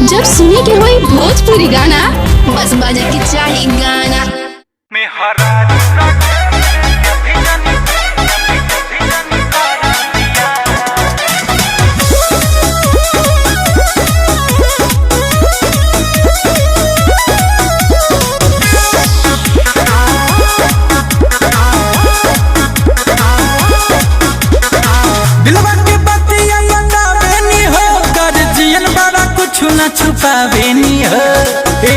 जब सुने के होई भोजपुरी गाना बस बजे के चाही गाना में न छुपावे नी हो ए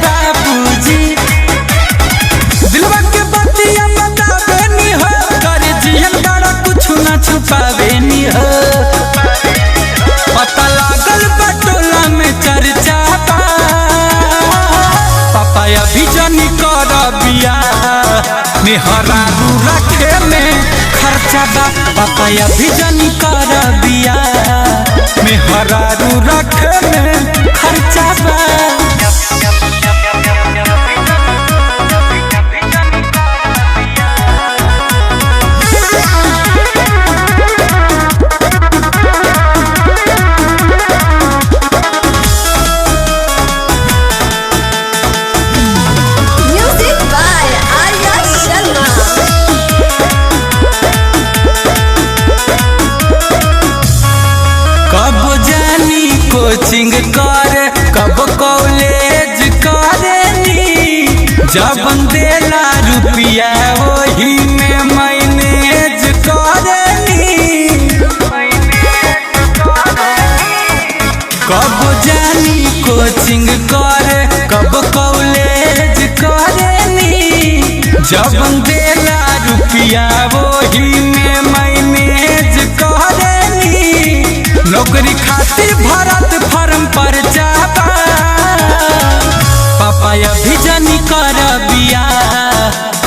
बाबूजी दिलवा के बतिया बतावे नी हो कर जियन बड़ा कुछ न छुपावे नी हो पता लागल बटोला में चर्चा बा पापा अभी जनी कर बिया मेहरा रखे में खर्चा बा पापा अभी जनी कर बिया मेहरा रखे में खर्चा बा म्यूजिक बाय आर्या शर्मा। कब जानी कोचिंग करे कब कॉलेज करेनी जब देला रुपया वही में मैनेज करेनी कब जानी कोचिंग करे कब कॉलेज करेनी जब देला रुपया वही में मैनेज करेनी नौकरी खातिर भरत फॉर्म पर जाबा पापा अभी जनी कर बिया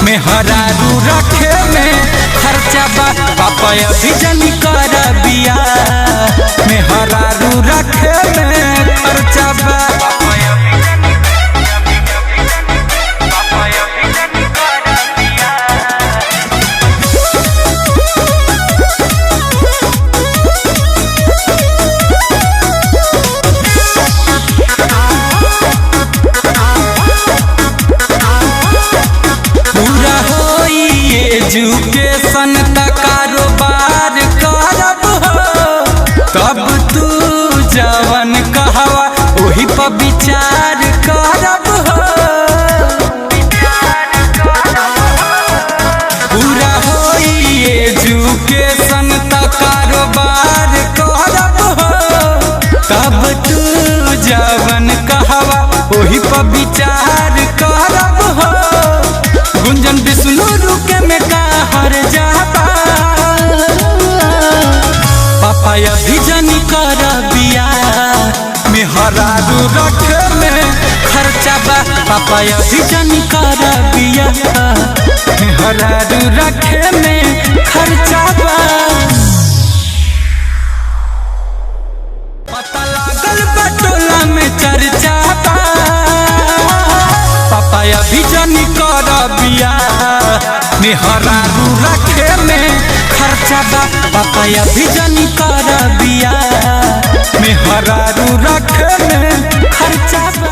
मेहरा रखे में खर्चा बा पापा अभी जनी कर बिया मेहरा रखे में खर्चा बा एजुकेशन का कारोबार करब हो तब तू जवन कहवा वही पर विचार करब हो पूरा होई एजुकेशन का कारोबार करब हो तब तू जवन कहवा वही पर विचार करब हो गुंजन विष्णु रुके में हर जाबा पापा अभी जनी कर बिया मेहरा रखे में खर्चा बा पापा अभी जनी कर बिया मेहरा रखे में खर्चा बा पता लागल बटोला में चर्चा बा पापा अभी जनी कर बिया मेहरा रखे में खर्चा बा पापा अभी जनी कर बिया मेहरा रखे में खर्चा बा।